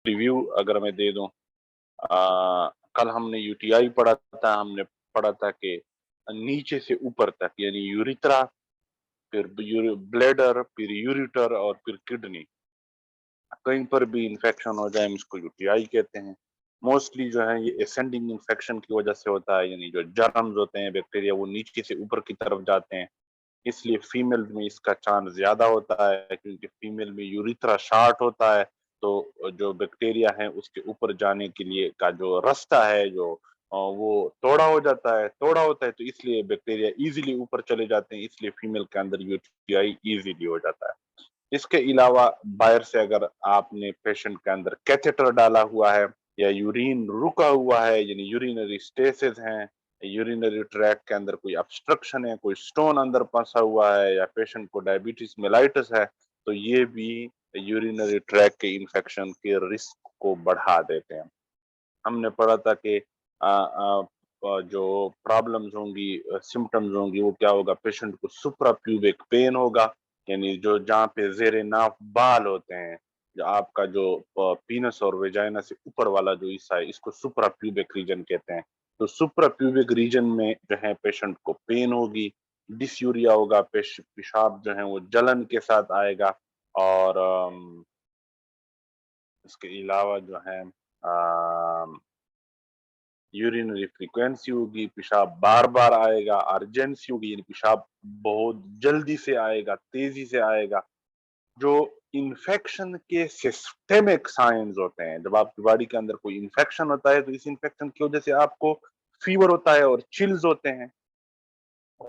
Review अगर मैं दे दूं, कल हमने यूटीआई पढ़ा था, हमने पढ़ा था कि नीचे से ऊपर तक यानी यूरिथ्रा, फिर ब्लेडर, फिर यूरिटर और फिर किडनी, कहीं पर भी इन्फेक्शन हो जाए हम इसको यूटीआई कहते हैं। मोस्टली जो है ये असेंडिंग इन्फेक्शन की वजह से होता है, यानी जो जर्म्स होते हैं, बैक्टीरिया, वो नीचे से ऊपर की तरफ जाते हैं। इसलिए फीमेल में इसका चांस ज्यादा होता है, क्योंकि फीमेल में यूरिथ्रा शार्ट होता है, तो जो बैक्टीरिया है उसके ऊपर जाने के लिए का जो रास्ता है, जो वो तोड़ा हो जाता है, तोड़ा होता है, तो इसलिए बैक्टीरिया इजीली ऊपर चले जाते हैं, इसलिए फीमेल के अंदर यूटीआई इजीली हो जाता है। इसके अलावा बाहर से अगर आपने पेशेंट के अंदर कैथेटर डाला हुआ है, या यूरिन रुका हुआ है, यानी यूरिनरी स्टेसिस हैं, यूरिनरी ट्रैक के अंदर कोई ऑब्स्ट्रक्शन है, कोई स्टोन अंदर फंसा हुआ है, या पेशेंट को डायबिटीज मेलाइटिस है, तो ये भी यूरिनरी ट्रैक के इन्फेक्शन के रिस्क को बढ़ा देते हैं। हमने पढ़ा था कि जो प्रॉब्लम्स होंगी, सिम्टम्स होंगी, वो क्या होगा, पेशेंट को सुप्राप्यूबिक पेन होगा, यानी जो जहाँ पे जेरे नाफ बाल होते हैं, जो आपका जो पीनस और वेजाइना से ऊपर वाला जो हिस्सा है, इसको सुप्राप्यूबिक रीजन कहते हैं। तो सुप्राप्यूबिक रीजन में जो है पेशेंट को पेन होगी, डिस्यूरिया होगा, पेशाब जो है वो जलन के साथ आएगा, और इसके अलावा जो है यूरिनरी फ्रीक्वेंसी होगी, पेशाब बार-बार आएगा, अर्जेंसी होगी, यानी पेशाब बहुत जल्दी से आएगा, तेज़ी से आएगा। जो इन्फेक्शन के सिस्टेमिक साइन्स होते हैं, जब आपकी बॉडी के अंदर कोई इन्फेक्शन होता है, तो इस इन्फेक्शन की वजह से आपको फीवर होता है और चिल्स होते हैं,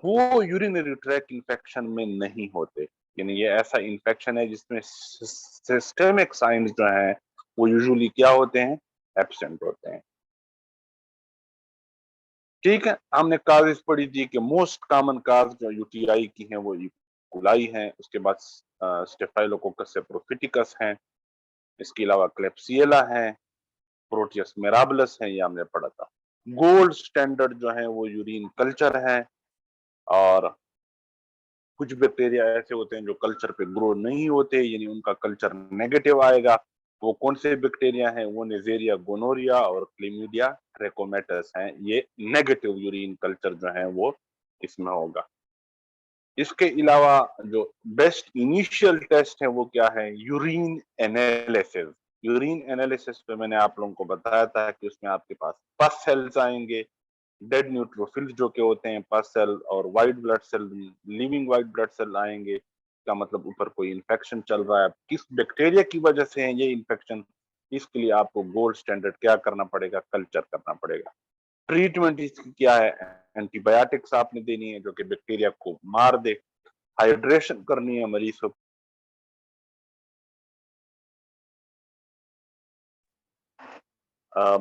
वो यूरिनरी ट्रैक्ट इन्फेक्शन में नहीं होते। यानी ये ऐसा इन्फेक्शन है जिसमें सिस्टेमिक साइन्स जो हैं, वो यूजुअली क्या होते हैं, एब्सेंट होते हैं। ठीक है, हमने काज़ेज़ पढ़ी थी कि मोस्ट कॉमन काज़ जो यूटीआई की हैं वो ई. कोलाई हैं, उसके बाद स्टेफाइलोकोकस सेप्रोफिटिकस हैं, इसके अलावा क्लेब्सिएला हैं, प्रोटियस मिराबिलिस हैं, ये हमने पढ़ा था। गोल्ड स्टैंडर्ड जो है वो यूरिन कल्चर है, और कुछ बैक्टीरिया ऐसे होते हैं जो कल्चर पे ग्रो नहीं होते, यानी उनका कल्चर नेगेटिव आएगा। वो कौन से बैक्टीरिया हैं, वो नेजेरिया गोनोरिया और क्लेमिडिया ट्रैकोमैटिस हैं, ये नेगेटिव यूरिन कल्चर जो है वो इसमें होगा। इसके अलावा जो बेस्ट इनिशियल टेस्ट है वो क्या है, यूरिन एनालिसिस। यूरिन एनालिसिस पे मैंने आप लोगों को बताया था कि उसमें आपके पास पस सेल्स आएंगे, डेड न्यूट्रोफिल्स जो के होते हैं पस सेल, और white blood cell, living white blood cell आएंगे, का मतलब ऊपर कोई इन्फेक्शन चल रहा है, किस बैक्टीरिया की वजह से है ये इन्फेक्शन, इसके लिए आपको गोल्ड स्टैंडर्ड क्या करना पड़ेगा, कल्चर करना पड़ेगा। ट्रीटमेंट इसकी क्या है, एंटीबायोटिक्स आपने देनी है जो कि बैक्टीरिया को मार दे, हाइड्रेशन करनी है मरीज को,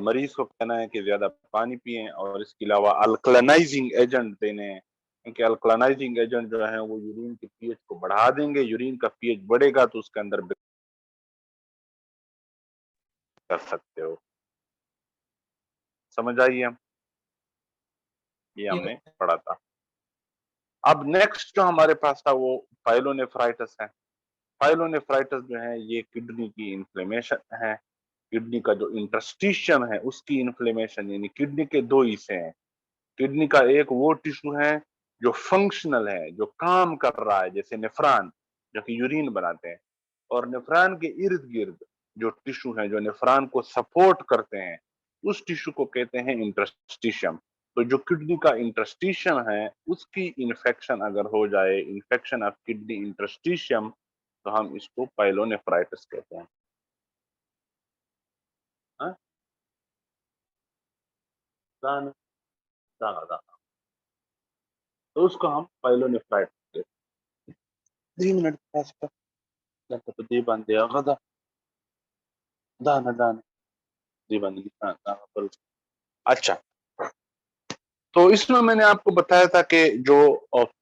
मरीज को कहना है कि ज्यादा पानी पिए, और इसके अलावा अल्कलानाइजिंग एजेंट देने हैं, क्योंकि अल्कलानाइजिंग एजेंट जो है वो यूरिन के पीएच को बढ़ा देंगे, यूरिन का पीएच बढ़ेगा तो उसके अंदर कर सकते हो। समझ आई है, ये जी हमने पढ़ा था। अब नेक्स्ट जो हमारे पास था वो पाइलोनेफ्राइटिस है। पाइलोनेफ्राइटिस जो है ये किडनी की इन्फ्लेमेशन है, किडनी का जो इंटरस्टिशियम है उसकी इन्फ्लेमेशन, यानी किडनी के दो हिस्से हैं। किडनी का एक वो टिश्यू है जो फंक्शनल है, जो काम कर रहा है, जैसे नेफ्रॉन जो कि यूरिन बनाते हैं, और नेफ्रॉन के इर्द गिर्द जो टिश्यू हैं जो नेफ्रॉन को सपोर्ट करते हैं, उस टिश्यू को कहते हैं इंटरस्टिशियम। तो जो किडनी का इंटरस्टिशियम है उसकी इन्फेक्शन अगर हो जाए, इन्फेक्शन ऑफ किडनी इंटरस्टिशियम, तो हम इसको पाइलोनेफ्राइटिस कहते हैं। हाँ? दाना, दाना, दाना। तो उसको हम पाइलोनेफ्राइटिस कहते हैं। 3 मिनट पास कर, तो दे बंद दिया गदा, दाना दाना, दे बंद हाँ, दाना पर। अच्छा, तो इसमें मैंने आपको बताया था कि जो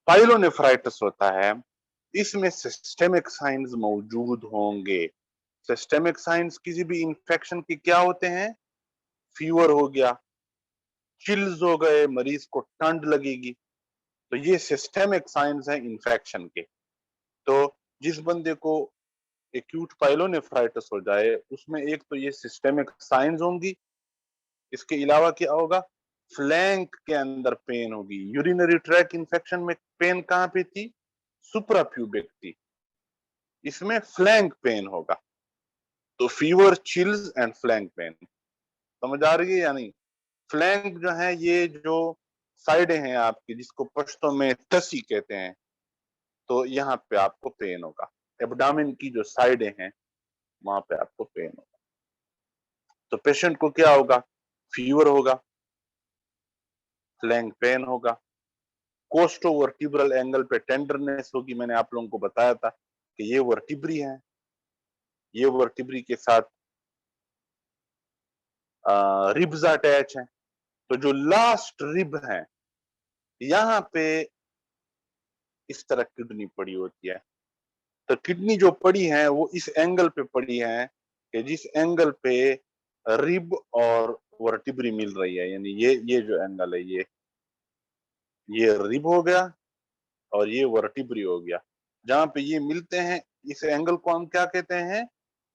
पाइलोनेफ्राइटिस होता है, इसमें सिस्टेमिक साइंस मौजूद होंगे। सिस्टेमिक साइंस किसी भी इंफेक्शन के क्या होते हैं, फीवर हो गया, चिल्स हो गए, मरीज को ठंड लगेगी, तो ये सिस्टेमिक साइंस है इंफेक्शन के। तो जिस बंदे को एक्यूट पाइलोनेफ्राइटिस हो जाए, उसमें एक तो ये सिस्टेमिक साइंस होंगी, इसके अलावा क्या होगा, फ्लैंक के अंदर पेन होगी। यूरिनरी ट्रैक इन्फेक्शन में पेन कहां पे थी, सुप्राप्यूबिक थी, इसमें फ्लैंक पेन होगा। तो fever, chills and flank pain, समझ आ रही है या नहीं। फ्लैंक जो है ये जो साइडें हैं आपकी, जिसको पश्तो में टसी कहते हैं, तो यहाँ पे आपको पेन होगा। एब्डामिन की जो साइडें हैं वहां पे आपको पेन होगा। तो पेशेंट को क्या होगा, फीवर होगा, फ्लैंक पेन होगा, कोस्टो वर्टिब्रल एंगल पे टेंडरनेस होगी। मैंने आप लोगों को बताया था कि ये वर्टिब्री है, ये वर्टिब्री के साथ रिब्स अटैच हैं। तो जो लास्ट रिब है, यहाँ पे इस तरह किडनी पड़ी होती है। तो किडनी जो पड़ी है वो इस एंगल पे पड़ी है कि जिस एंगल पे रिब और वर्टिब्री मिल रही है, यानी ये जो एंगल है, ये रिब हो गया और ये वर्टिब्री हो गया। जहां पे ये मिलते हैं, इस एंगल को हम क्या कहते हैं,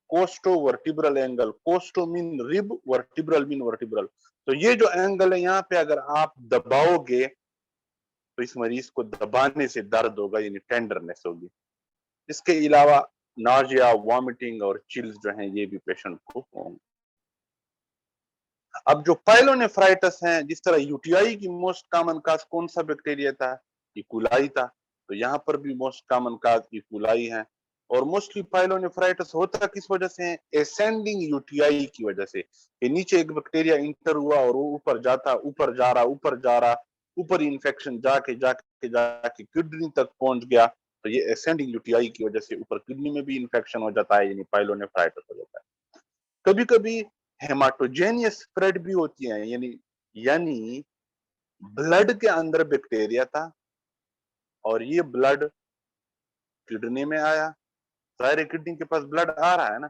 costo vertebral angle. Costo mean rib, vertebral mean vertebral. तो ये जो एंगल है, यहाँ पे अगर आप दबाओगे तो इस मरीज को दबाने से दर्द होगा, यानी टेंडरनेस होगी। इसके अलावा नाजिया, वॉमिटिंग और चिल्स जो हैं, ये भी पेशेंट को होंगे। अब जो पाइलोनेफ्राइटिस है, जिस तरह यूटीआई की मोस्ट कॉमन काज कौन सा बैक्टीरिया था, इकोलाई था, तो यहाँ पर भी मोस्ट कॉमन काज इकोलाई है। और मोस्टली पाइलोनेफ्राइटिस होता किस वजह से है, एसेंडिंग यूटीआई की वजह से, कि नीचे एक बैक्टीरिया इंटर हुआ और वो ऊपर जाता, ऊपर जा रहा, ऊपर जा रहा, ऊपर इन्फेक्शन जाके जाके जाके किडनी तक पहुंच गया। तो ये एसेंडिंग यूटीआई की वजह से ऊपर किडनी में भी इन्फेक्शन हो जाता है, यानी पाइलोनेफ्राइटिस हो जाता है। कभी कभी हेमाटोजेनियस स्प्रेड भी होती है, यानी यानी ब्लड के अंदर बैक्टीरिया था और ये ब्लड किडनी में आया। जाहिर है किडनी के पास ब्लड आ रहा है ना,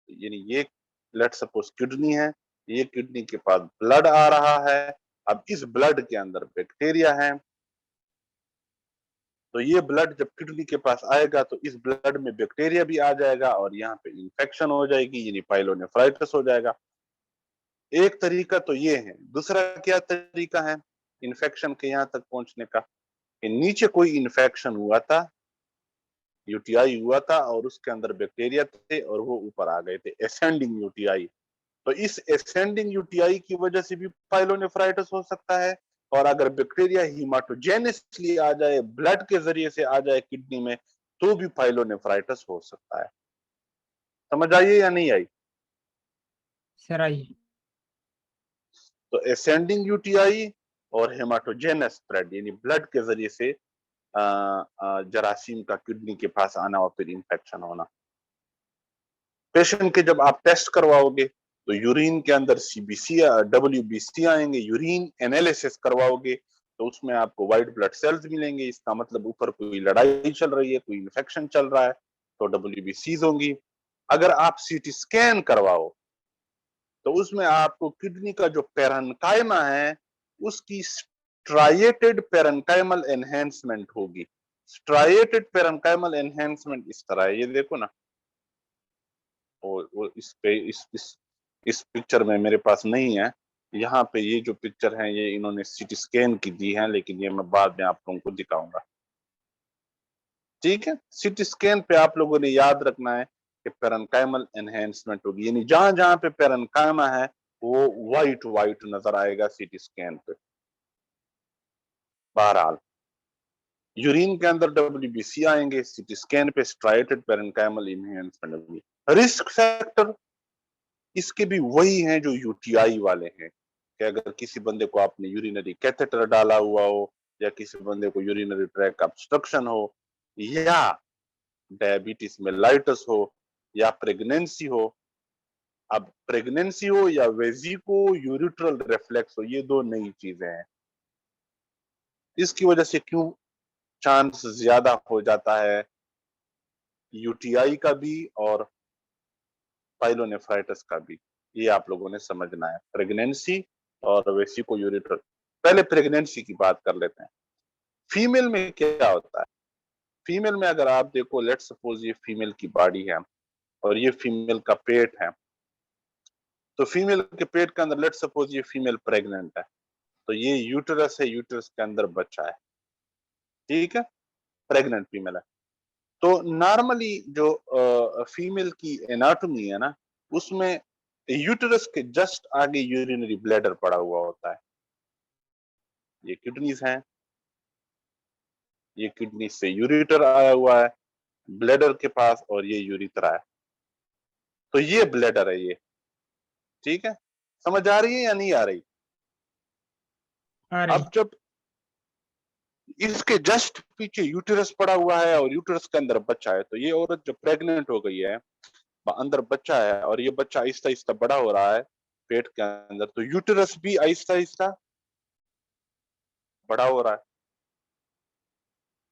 यानी ये लेट सपोज किडनी है, ये किडनी के पास ब्लड आ रहा है। अब इस ब्लड के अंदर बैक्टीरिया है, तो ये ब्लड जब किडनी के पास आएगा तो इस ब्लड में बैक्टीरिया भी आ जाएगा और यहाँ पे इंफेक्शन हो जाएगी, यानी पाइलोनेफ्राइटिस हो जाएगा। एक तरीका तो ये है। दूसरा क्या तरीका है इन्फेक्शन के यहाँ तक पहुंचने का, कि नीचे कोई इन्फेक्शन हुआ था, यूटीआई हुआ था और उसके अंदर बैक्टीरिया थे और वो ऊपर आ गए थे, एसेंडिंग यूटीआई। तो इस एसेंडिंग यूटीआई की वजह से भी पाइलोनेफ्राइटिस हो सकता है। और अगर बैक्टीरिया हीमाटोजेनिसली आ जाए, ब्लड के जरिए से आ जाए किडनी में, तो भी पाइलोनेफ्राइटिस हो सकता है। समझ आई या नहीं आई। Sir I. तो एसेंडिंग यूटीआई और हेमाटोजेनस स्प्रेड, यानी ब्लड के जरिए से जरासीम का किडनी के पास आना और फिर इंफेक्शन होना। पेशेंट के जब आप टेस्ट करवाओगे तो यूरिन के अंदर सीबीसी, डब्ल्यूबीसी आएंगे। यूरिन एनालिसिस करवाओगे तो उसमें आपको व्हाइट ब्लड सेल्स मिलेंगे। इसका मतलब ऊपर कोई लड़ाई चल रही है, कोई इन्फेक्शन चल रहा है, तो डब्ल्यूबीसीज होंगी। अगर आप सीटी स्कैन करवाओ तो उसमें आपको किडनी का जो पेरेन्काइमा है, उसकी स्ट्राइएटेड पेरेन्काइमल एनहेंसमेंट होगी। स्ट्राइएटेड पेरेन्काइमल एनहेंसमेंट इस तरह है, ये देखो ना। वो इस पे इस पिक्चर में मेरे पास नहीं है। यहाँ पे ये जो पिक्चर है ये इन्होंने सीटी स्कैन की दी है, लेकिन ये मैं बाद में आप लोगों को दिखाऊंगा। ठीक है, सीटी स्कैन पे आप लोगों ने याद रखना है कि पेरेन्काइमल एनहेंसमेंट होगी, यानी जहां जहां पे पेरेन्काइमा है वो व्हाइट व्हाइट नजर आएगा सीटी स्कैन पे। बहरहाल यूरिन के अंदर डब्ल्यूबीसी आएंगे, सीटी स्कैन पे स्ट्राइटेड पेरेन्काइमल एनहेंसमेंट होगी। रिस्क फैक्टर इसके भी वही हैं जो यूटीआई वाले हैं, कि अगर किसी बंदे को आपने यूरिनरी कैथेटर डाला हुआ हो, या किसी बंदे को यूरिनरी ट्रैक ऑब्स्ट्रक्शन हो, या डायबिटीज मेलाइटस हो, या प्रेगनेंसी हो। अब प्रेगनेंसी हो या वेजिको यूरिट्रल रिफ्लेक्स हो, ये दो नई चीजें हैं। इसकी वजह से क्यों चांस ज्यादा हो जाता है यूटीआई का भी और पाइलोनेफ्राइटिस का भी, ये आप लोगों ने समझना है। प्रेगनेंसी और वेसिको यूरिट्रल। पहले प्रेगनेंसी की बात कर लेते हैं। फीमेल में क्या होता है, फीमेल में अगर आप देखो, लेट्स सपोज ये फीमेल की बॉडी है और ये फीमेल का पेट है, तो फीमेल के पेट के अंदर लेट्स सपोज ये फीमेल प्रेग्नेंट है, तो ये यूटरस है, यूटरस के अंदर बच्चा है, ठीक है, प्रेग्नेंट फीमेल है। तो नॉर्मली जो फीमेल की एनाटॉमी है ना, उसमें यूटरस के जस्ट आगे यूरिनरी ब्लैडर पड़ा हुआ होता है। ये किडनीज हैं, ये किडनी से यूरेटर आया हुआ है ब्लैडर के पास, और ये यूरिथ्रा है। तो ये ब्लैडर है ये, ठीक है। समझ आ रही है या नहीं आ रही? आ रही। अब जब इसके जस्ट पीछे यूटेरस पड़ा हुआ है और यूटेरस के अंदर बच्चा है, तो ये औरत जो प्रेग्नेंट हो गई है, अंदर बच्चा है और ये बच्चा आहिस्ता आहिस्ता बड़ा हो रहा है पेट के अंदर, तो यूटेरस भी आहिस्ता आहिस्ता बड़ा हो रहा है,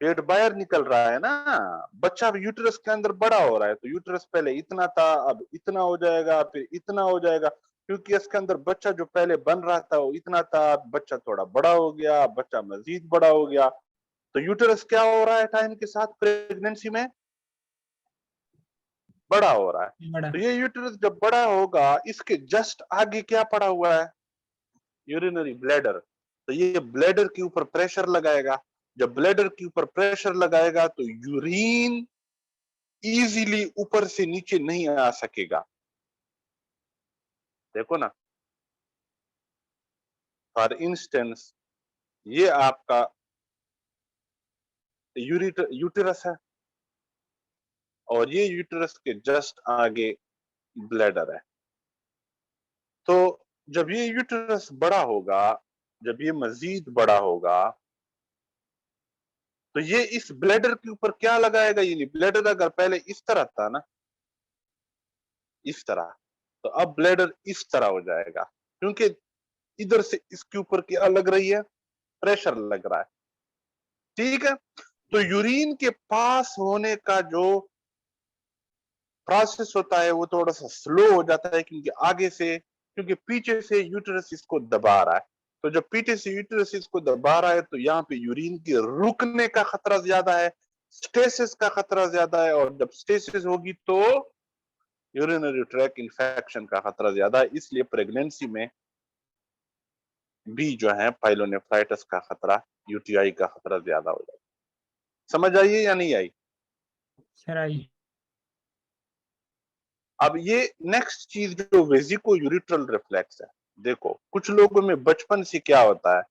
पेट बाहर निकल रहा है ना, बच्चा अब यूटेरस के अंदर बड़ा हो रहा है। तो यूटेरस पहले इतना था, अब इतना हो जाएगा, फिर इतना हो जाएगा, क्योंकि इसके अंदर बच्चा जो पहले बन रहा था वो इतना था, बच्चा थोड़ा बड़ा हो गया, बच्चा मजीद बड़ा हो गया। तो यूटेरस क्या हो रहा है टाइम के साथ प्रेगनेंसी में? बड़ा हो रहा है। बड़ा। तो ये यूटेरस जब बड़ा होगा, इसके जस्ट आगे क्या पड़ा हुआ है? Urinary bladder. तो ये ब्लैडर के ऊपर प्रेशर लगाएगा, जब ब्लैडर के ऊपर प्रेशर लगाएगा तो यूरिन इजीली ऊपर से नीचे नहीं आ सकेगा। देखो ना, फॉर इंस्टेंस ये आपका यूटेरस है और ये यूटेरस के जस्ट आगे ब्लैडर है। तो जब ये यूटेरस बड़ा होगा, जब ये मजीद बड़ा होगा, तो ये इस ब्लैडर के ऊपर क्या लगाएगा? ये ब्लैडर अगर पहले इस तरह था ना, इस तरह, तो अब ब्लैडर इस तरह हो जाएगा, क्योंकि इधर से इसके ऊपर क्या लग रही है? प्रेशर लग रहा है, ठीक है। तो यूरिन के पास होने का जो प्रोसेस होता है वो थोड़ा सा स्लो हो जाता है, क्योंकि आगे से, क्योंकि पीछे से यूटेरस इसको दबा रहा है। तो जब पीछे से यूटेरस इसको दबा रहा है, तो यहाँ पे यूरिन के रुकने का खतरा ज्यादा है, स्टेसिस का खतरा ज्यादा है, और जब स्टेसिस होगी तो यूरिनरी ट्रैक इन्फेक्शन का खतरा ज्यादा है। इसलिए प्रेगनेंसी में भी जो है पाइलोनेफ्राइटिस का खतरा, यूटीआई का खतरा ज्यादा हो जाता है। समझ आइए या नहीं आई? Sir I. अब ये नेक्स्ट चीज जो वेजिको यूरिट्रल रिफ्लेक्स है, देखो कुछ लोगों में बचपन से क्या होता है,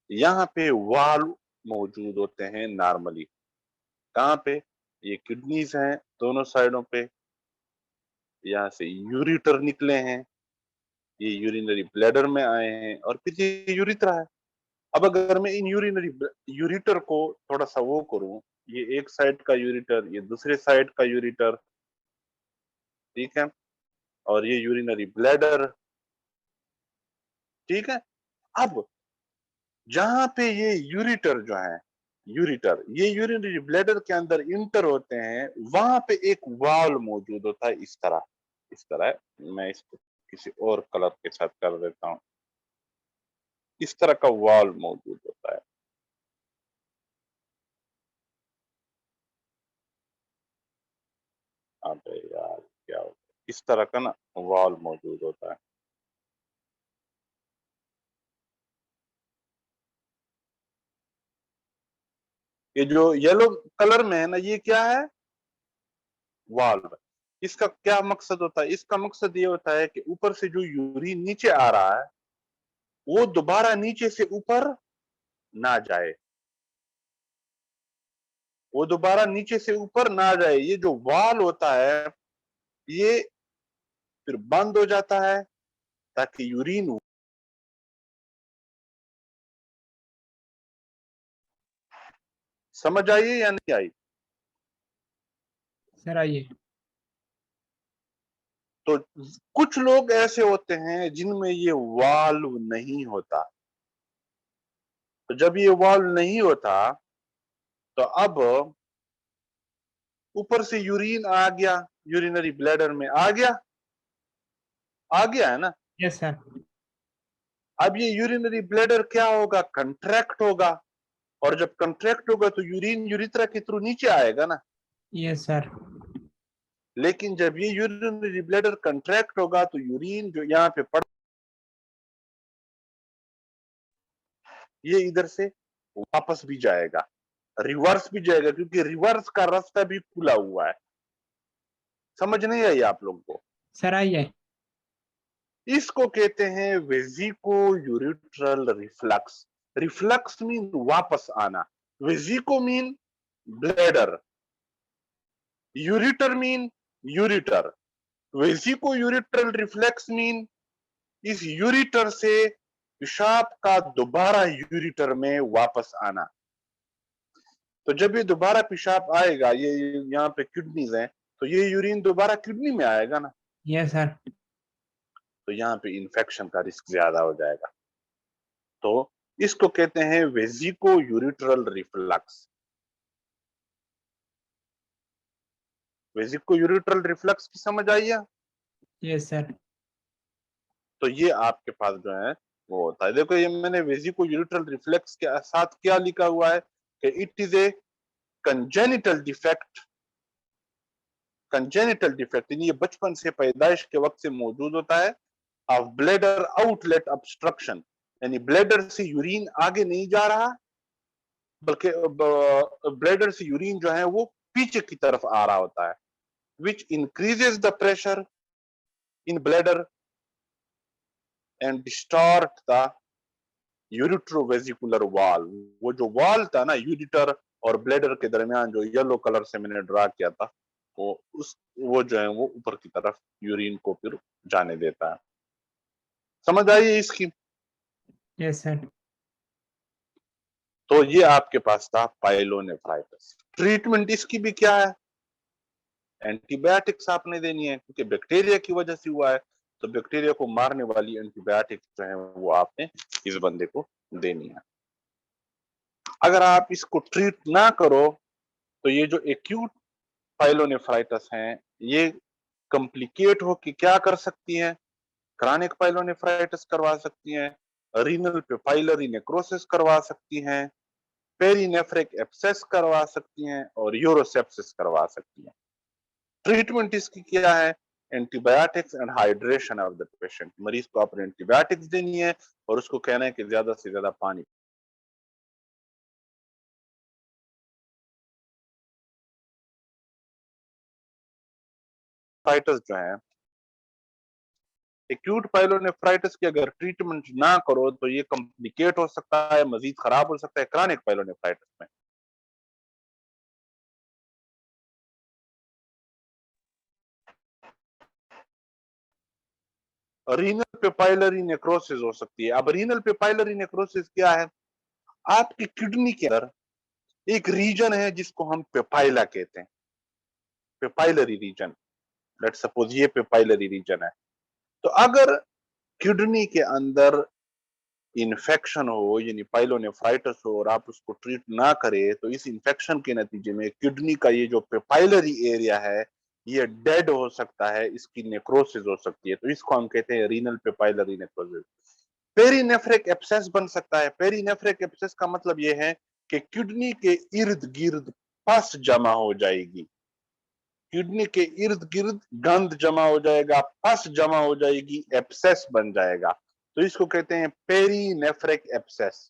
यहाँ पे वाल्व मौजूद होते हैं नॉर्मली। कहाँ पे? ये किडनीज हैं दोनों साइडों पे, यहाँ से यूरिटर निकले हैं, ये यूरिनरी ब्लैडर में आए हैं, और फिर ये यूरिथ्रा है। अब अगर मैं इन यूरिनरी यूरिटर को थोड़ा सा वो करूं, ये एक साइड का यूरिटर, ये दूसरे साइड का यूरिटर, ठीक है, और ये यूरिनरी ब्लैडर, ठीक है। अब जहां पे ये यूरिटर जो है, यूरिटर ये यूरिनरी ब्लैडर के अंदर इंटर होते हैं, वहां पे एक वाल्व मौजूद होता है, इस तरह, इस तरह। मैं इसको किसी और कलर के साथ कर देता हूं, इस तरह का वाल्व मौजूद होता है। अबे यार क्या होता है, इस तरह का ना वाल्व मौजूद होता है। ये जो येलो कलर में है ना, ये क्या है? वाल्व। इसका क्या मकसद होता है? इसका मकसद ये होता है कि ऊपर से जो यूरिन नीचे आ रहा है, वो दोबारा नीचे से ऊपर ना जाए, वो दोबारा नीचे से ऊपर ना जाए। ये जो वाल होता है, ये फिर बंद हो जाता है ताकि यूरिन, समझ आइए या नहीं आई? सर आइए। तो कुछ लोग ऐसे होते हैं जिनमें ये वाल्व नहीं होता। तो जब ये वाल्व नहीं होता, तो अब ऊपर से यूरिन आ गया, यूरिनरी ब्लैडर में आ गया है ना। Yes sir. अब ये यूरिनरी ब्लैडर क्या होगा? कंट्रैक्ट होगा, और जब कंट्रैक्ट होगा तो यूरिन यूरिथ्रा के थ्रू नीचे आएगा ना। Yes sir. लेकिन जब ये यूरिनरी ब्लैडर कंट्रैक्ट होगा तो यूरिन जो यहाँ पे पड़, ये इधर से वापस भी जाएगा, रिवर्स भी जाएगा, क्योंकि रिवर्स का रास्ता भी खुला हुआ है। समझ नहीं आई आप लोगों को? सर आई है। इसको कहते हैं vesico ureteral reflux. Reflux mean वापस आना, vesico mean bladder, ureter mean ureter. Vesico ureteral reflex mean इस यूरिटर से पेशाब का दोबारा यूरिटर में वापस आना। तो जब ये दोबारा पेशाब आएगा, ये यहाँ पे किडनीज हैं, तो ये यूरिन दोबारा किडनी में आएगा ना, यस सर। तो यहाँ पे इंफेक्शन का रिस्क ज्यादा हो जाएगा। तो इसको कहते हैं vesico ureteral reflux. वेजिको ureteral reflux की समझ आई है? Yes sir. तो ये आपके पास जो है वो होता है। देखो ये मैंने वेजिको यूरिट्रल रिफ्लेक्स के साथ क्या लिखा हुआ है कि it is a congenital defect. Congenital defect यानी ये बचपन से, पैदाइश के वक्त से मौजूद होता है। ऑफ ब्लैडर आउटलेट ऑब्स्ट्रक्शन, यानी ब्लैडर से यूरिन आगे नहीं जा रहा, बल्कि ब्लैडर से यूरिन जो है वो पीछे की तरफ आ रहा होता है, which increases the pressure in bladder and distort the ureterovesicular wall. वो जो वॉल था ना यूरिटर और ब्लैडर के दरमियान, जो येलो कलर से मैंने ड्रा किया था, वो जो है वो ऊपर की तरफ यूरिन को फिर जाने देता है। समझ आई है इसकी? Yes sir. तो ये आपके पास था पाइलोनेफ्राइटिस। ट्रीटमेंट इसकी भी क्या है? एंटीबायोटिक्स आपने देनी है, क्योंकि बैक्टीरिया की वजह से हुआ है, तो बैक्टीरिया को मारने वाली एंटीबायोटिक्स जो है वो आपने इस बंदे को देनी है। अगर आप इसको ट्रीट ना करो तो ये जो एक्यूट पाइलोनेफ्राइटिस है, ये कॉम्प्लिकेट हो कि क्या कर सकती है? क्रॉनिक पाइलोनेफ्राइटिस करवा सकती हैं, रीनल पेपाइलरी नेक्रोसिस करवा सकती हैं, पेरिनेफ्रिक एब्सेस करवा सकती हैं और यूरोसेप्सिस करवा सकती हैं। ट्रीटमेंट इसकी क्या है? Antibiotics and hydration of the patient. मरीज को आपने एंटीबायोटिक्स देनी है और उसको कहना है कि ज्यादा से ज्यादा पानी। फाइटर्स जो है, एक्यूट पाइलोनेफ्राइटिस की अगर ट्रीटमेंट ना करो तो ये कॉम्प्लिकेट हो सकता है, मजीद खराब हो सकता है क्रॉनिक पाइलोनेफ्राइटिस में। रीनल पेपाइलरी नेक्रोसिस हो सकती है। अब रीनल पेपाइलरी नेक्रोसिस क्या है? आपकी किडनी के अंदर एक रीजन है जिसको हम पेपाइला कहते हैं, पेपाइलरी रीजन। लेट्स सपोज ये पेपाइलरी रीजन है। तो अगर किडनी के अंदर इन्फेक्शन हो, यानी पाइलोनेफ्राइटिस हो, और आप उसको ट्रीट ना करें, तो इस इन्फेक्शन के नतीजे में किडनी का ये जो पेपाइलरी एरिया है ये डेड हो सकता है, इसकी नेक्रोसिस हो सकती है। तो इसको हम कहते हैं रीनल पेपाइलरी नेक्रोसिस। पेरिनेफ्रिक एब्सेस बन सकता है। पेरिनेफ्रिक एब्सेस का मतलब यह है कि किडनी के इर्द गिर्द पस जमा हो जाएगी, किडनी के इर्द गिर्द गंद जमा हो जाएगा, पस जमा हो जाएगी, एब्सेस बन जाएगा। तो इसको कहते हैं पेरिनेफ्रिक एब्सेस।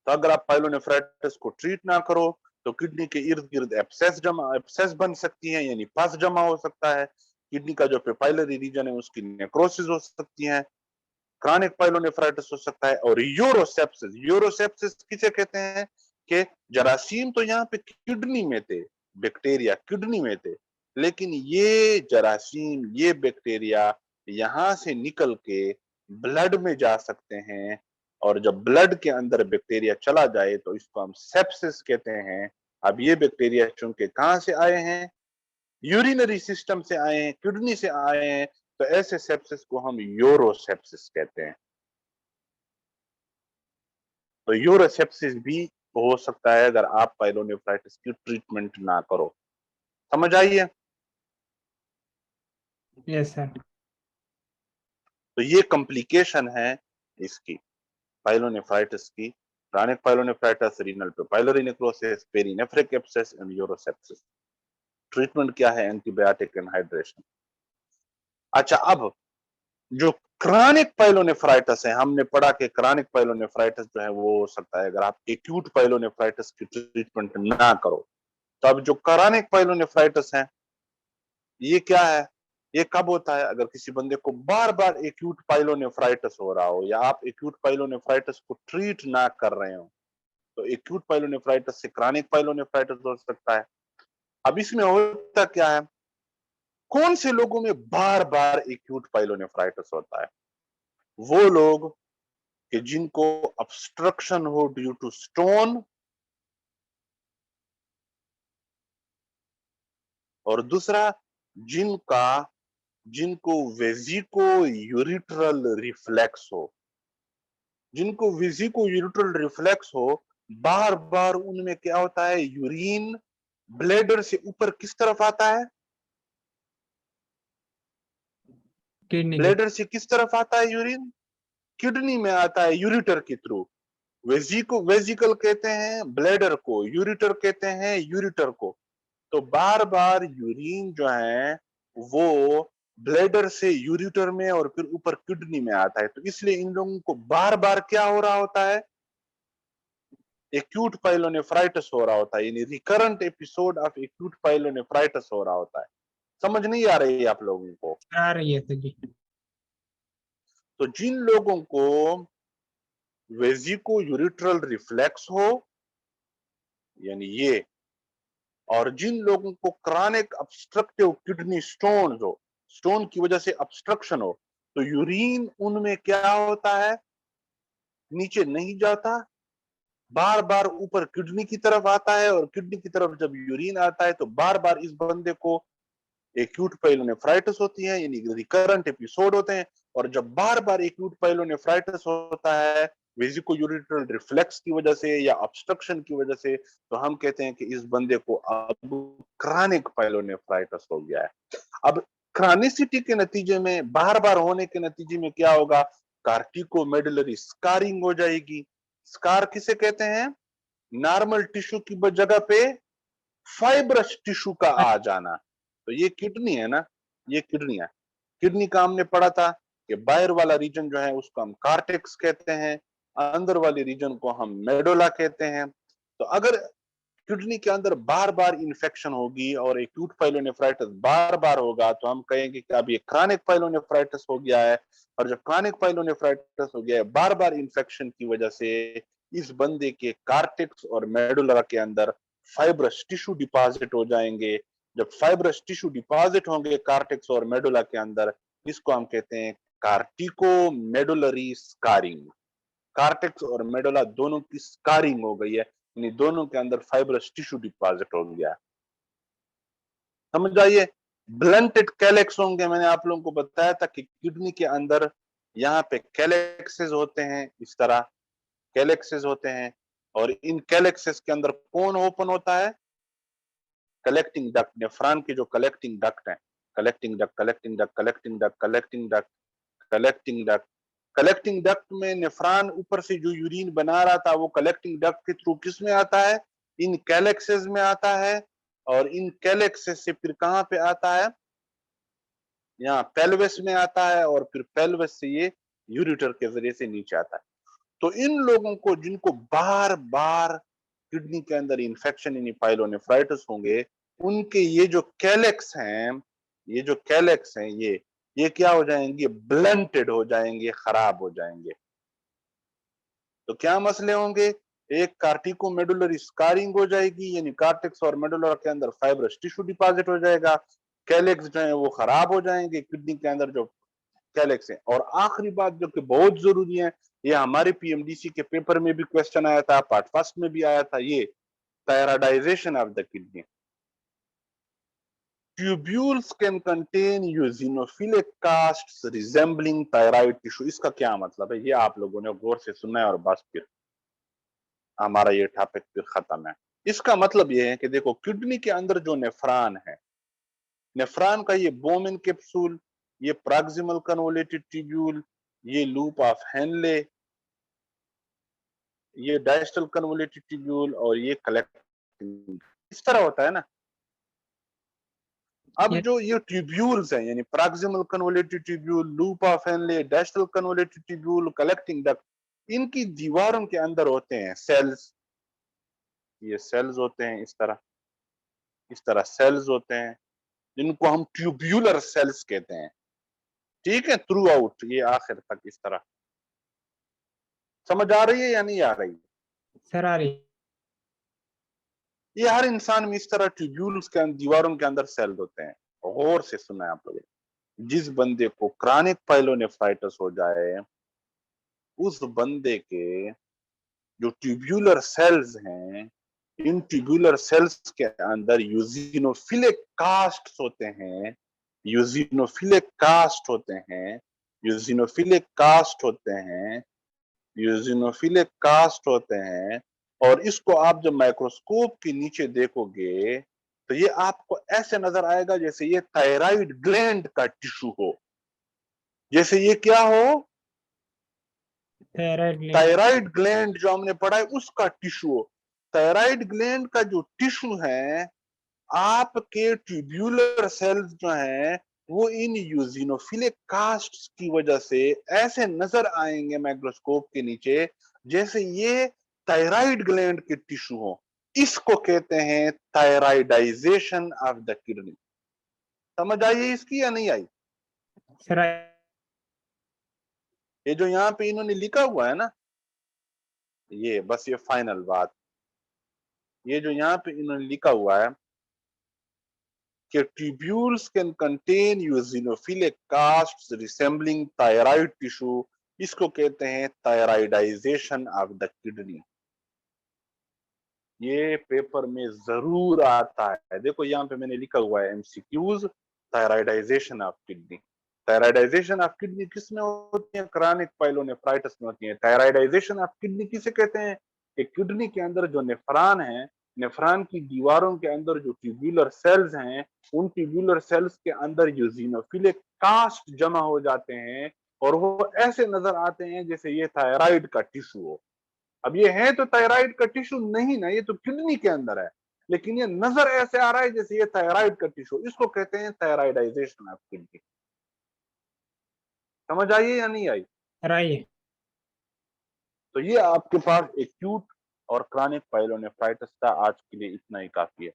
तो अगर आप पाइलोनेफ्राइटिस को ट्रीट ना करो तो किडनी के इर्द गिर्द एब्सेस बन सकती है, यानी पस जमा हो सकता है। किडनी का जो पेपाइलरी रीजन है उसकी नेक्रोसिस हो सकती है, क्रॉनिक पाइलोनेफ्राइटिस हो सकता है, और यूरोसेप्सिस। यूरोसेप्सिस किसे कहते हैं? कि जरासीम तो यहाँ पे किडनी में थे, बैक्टीरिया किडनी में थे, लेकिन ये जरासीम, ये बैक्टीरिया यहां से निकल के ब्लड में जा सकते हैं, और जब ब्लड के अंदर बैक्टीरिया चला जाए तो इसको हम सेप्सिस कहते हैं। अब ये बैक्टीरिया चूंकि कहां से आए हैं? यूरिनरी सिस्टम से आए हैं, किडनी से आए हैं, तो ऐसे सेप्सिस को हम यूरोसेप्सिस कहते हैं। तो यूरोसेप्सिस भी हो सकता है अगर आप पाइलोनेफ्राइटिस की ट्रीटमेंट ना करो। समझ आई है? Yes sir. तो ये कॉम्प्लिकेशन है इसकी, पाइलोनेफ्राइटिस की chronic pyelonephritis, renal papillary necrosis, perinephric abscess and urosepsis. Treatment क्या है? Antibiotic and hydration. अच्छा, अब जो क्रॉनिक पाइलोनेफ्राइटिस है, हमने पढ़ा कि क्रॉनिक पाइलोनेफ्राइटिस जो है वो हो सकता है अगर आप एक्यूट पाइलोनेफ्राइटिस की ट्रीटमेंट ना करो। तो अब जो क्रॉनिक पाइलोनेफ्राइटिस है, ये क्या है? ये कब होता है? अगर किसी बंदे को बार बार एक्यूट पाइलोनेफ्राइटिस हो रहा हो या आप एक्यूट पाइलोनेफ्राइटिस को ट्रीट ना कर रहे हो, तो एक्यूट पाइलोनेफ्राइटिस से क्रॉनिक पाइलोनेफ्राइटिस हो सकता है। अब इसमें होता क्या है? कौन से लोगों में बार बार एक्यूट पाइलोनेफ्राइटिस होता है? वो लोग कि जिनको ऑब्स्ट्रक्शन हो ड्यू टू स्टोन, और दूसरा जिनको वेजिको यूरिट्रल रिफ्लेक्स हो। जिनको वेजिको यूरिट्रल रिफ्लेक्स हो, बार बार उनमें क्या होता है? यूरिन ब्लेडर से ऊपर किस तरफ आता है? किडनी की ब्लेडर से किस तरफ आता है यूरिन? किडनी में आता है यूरिटर के थ्रू। वेजिकल कहते हैं ब्लेडर को, यूरिटर कहते हैं यूरिटर को। तो बार बार यूरिन जो है वो ब्लेडर से यूरिटर में और फिर ऊपर किडनी में आता है। तो इसलिए इन लोगों को बार बार क्या हो रहा होता है? एक्यूट पाइलोनेफ्राइटिस हो रहा होता है, यानी recurrent episode of acute pyelonephritis हो रहा होता है। समझ नहीं आ रही है आप लोगों को? आ रही है सर जी। तो जिन लोगों को वेजिको यूरिट्रल रिफ्लेक्स हो, यानी ये, और जिन लोगों को क्रॉनिक ऑब्स्ट्रक्टिव किडनी स्टोन हो, स्टोन की वजह से ऑब्स्ट्रक्शन हो, तो यूरिन उनमें क्या होता है? नीचे नहीं जाता, बार बार ऊपर किडनी की तरफ आता है, और किडनी की तरफ जब यूरिन आता है तो बार बार इस बंदे को एक्यूट पाइलोनेफ्राइटिस होती है, यानी रिकरेंट एपिसोड होते हैं। और जब बार बार एक्यूट पाइलोनेफ्राइटिस होता है वेजिको यूरिट्रल रिफ्लेक्स की वजह से या ऑब्स्ट्रक्शन की वजह से, तो हम कहते हैं कि इस बंदे को अब क्रॉनिक पाइलोनेफ्राइटिस हो गया है। अब क्रॉनिसिटी के नतीजे में, बार बार होने के नतीजे में क्या होगा? कार्टिकोमेडुलरी स्कारिंग हो जाएगी। स्कार किसे कहते हैं? नॉर्मल टिश्यू की जगह पे फाइब्रस टिश्यू का आ जाना। तो ये किडनी है ना, ये किडनी है। किडनी का हमने पढ़ा था कि बाहर वाला रीजन जो है उसको हम कार्टेक्स कहते हैं, अंदर वाले रीजन को हम मेडुला कहते हैं। तो अगर किडनी के अंदर बार बार इंफेक्शन होगी और एक्यूट पाइलोनेफ्राइटिस बार बार होगा, तो हम कहेंगे कि अब ये क्रॉनिक पाइलोनेफ्राइटिस हो गया है। और जब क्रॉनिक पाइलोनेफ्राइटिस हो गया है बार बार इंफेक्शन की वजह से, इस बंदे के कार्टेक्स और मेडुला के अंदर फाइब्रस टिश्यू डिपॉजिट हो जाएंगे। जब फाइब्रस टिश्यू डिपॉजिट होंगे कार्टेक्स और मेडुला के अंदर, इसको हम कहते हैं कार्टिको मेडुलरी स्कारिंग। कार्टेक्स और मेडुला दोनों की स्कारिंग हो गई है, यानी दोनों के अंदर फाइब्रस टिश्यू डिपॉजिट हो गया। समझ आइए? ब्लंटेड कैलेक्स होंगे। मैंने आप लोगों को बताया था कि किडनी के अंदर यहाँ पे कैलेक्सेस होते हैं, इस तरह कैलेक्सेस होते हैं, और इन कैलेक्सेस के अंदर कौन ओपन होता है? Collecting duct. नेफ्रॉन के जो कलेक्टिंग डक्ट है, collecting duct, collecting duct, collecting duct, collecting duct, collecting duct. Collecting duct में नेफ्रॉन ऊपर से जो यूरिन बना रहा था वो कलेक्टिंग डक्ट के थ्रू किस में आता है? इन कैलेक्सेस में आता है। और इन कैलेक्सेस से फिर कहां पे आता है? यहाँ पेल्विस में आता है, और फिर पेल्विस से ये यूरिटर के जरिए से नीचे आता है। तो इन लोगों को जिनको बार बार किडनी के अंदर इंफेक्शन यानी पाइलोनेफ्राइटिस होंगे, उनके ये जो कैलेक्स हैं, ये जो कैलेक्स हैं, ये क्या हो जाएंगे? ब्लंटेड हो जाएंगे, खराब हो जाएंगे। तो क्या मसले होंगे? एक कार्टिकोमेडुलरी स्कारिंग हो जाएगी, यानी कार्टेक्स और मेडुला के अंदर फाइब्रस टिश्यू डिपॉजिट हो जाएगा। कैलेक्स जो है वो खराब हो जाएंगे, किडनी के अंदर जो कैलेक्स है। और आखिरी बात जो कि बहुत जरूरी है, ये हमारे पीएमडीसी के पेपर में भी क्वेश्चन आया था, पार्ट फर्स्ट में भी आया था, ये thyroidization of the kidney. Tubules can contain eosinophilic casts resembling thyroid tissue. इसका क्या मतलब है? ये आप लोगों ने गौर से सुनना है, और बस फिर हमारा ये टॉपिक फिर खत्म है। इसका मतलब ये है कि देखो, किडनी के अंदर जो नेफ्रॉन है, नेफ्रॉन का ये बोमेन कैप्सूल, ये प्रॉक्सिमल कन्वोलेटेड ट्यूब्यूल, ये लूप ऑफ हेनले, ये डायस्टल कन्वोल्यूटेड ट्यूब्यूल और ये कलेक्टिंग इस तरह होता है ना। अब ये जो ये ट्यूब्यूल्स हैं यानी proximal convoluted tubule, loop of Henle, distal convoluted tubule, collecting duct, इनकी दीवारों के अंदर होते हैं सेल्स। ये सेल्स होते हैं इस तरह सेल्स होते हैं जिनको हम ट्यूब्यूलर सेल्स कहते हैं। ठीक है, थ्रू आउट ये आखिर तक इस तरह। समझ आ रही है या नहीं आ रही? सर आ रही। ये हर इंसान में इस तरह ट्यूब्यूल्स के दीवारों के अंदर सेल होते हैं। गौर से सुना है आप लोगों ने। जिस बंदे को क्रॉनिक पाइलोनेफ्राइटिस हो जाए उस बंदे के जो ट्यूब्यूलर सेल्स हैं, इन ट्यूब्यूलर सेल्स के अंदर यूजिनोफिलिक कास्ट्स होते हैं, यूजिनोफिलिक कास्ट होते हैं, यूजिनोफिलिक कास्ट होते हैं, यूजिनोफिलिक कास्ट होते हैं। और इसको आप जब माइक्रोस्कोप के नीचे देखोगे तो ये आपको ऐसे नजर आएगा जैसे ये थायराइड ग्लैंड का टिश्यू हो। जैसे ये क्या हो? Thyroid gland. थायराइड ग्लैंड जो हमने पढ़ा है उसका टिश्यू हो। थायराइड ग्लैंड का जो टिश्यू है, आपके ट्यूब्यूलर सेल्स जो हैं वो इन यूजिनोफिलिक कास्ट की वजह से ऐसे नजर आएंगे माइक्रोस्कोप के नीचे जैसे ये थायराइड ग्लैंड के टिश्यू हो। इसको कहते हैं थायराइडाइजेशन ऑफ द किडनी। समझ आई इसकी या नहीं आई? सर ये जो यहाँ पे इन्होंने लिखा हुआ है ना, ये बस ये फाइनल बात, ये जो यहाँ पे इन्होंने लिखा हुआ है कि tubules can contain eosinophilic casts resembling thyroid tissue, इसको कहते हैं थायराइडाइजेशन ऑफ द किडनी। ये पेपर में जरूर आता है। देखो यहाँ पे मैंने लिखा हुआ है MCQs, thyroidization of kidney. Thyroidization of kidney किस में होती है? क्रॉनिक पाइलोनेफ्राइटिस में होती है। थायराइडाइजेशन ऑफ किडनी किसे कहते हैं? एक किडनी के अंदर जो नेफ्रॉन है, नेफ्रॉन की दीवारों के अंदर जो ट्यूब्यूलर सेल्स हैं, उन ट्यूब्यूलर सेल्स के अंदर यूजिनोफिलिक कास्ट जमा हो जाते हैं और वो ऐसे नजर आते हैं जैसे ये थायराइड का टिश्यू हो। अब ये है तो थायराइड का टिश्यू नहीं ना, ये तो किडनी के अंदर है, लेकिन ये नजर ऐसे आ रहा है जैसे ये थायराइड का टिश्यू। इसको कहते हैं थायराइडाइजेशन ऑफ किडनी। समझ आई है या नहीं आई? सर आइए। तो ये आपके पास एक्यूट और क्रॉनिक पाइलोनेफ्राइटिस था। आज के लिए इतना ही काफी है।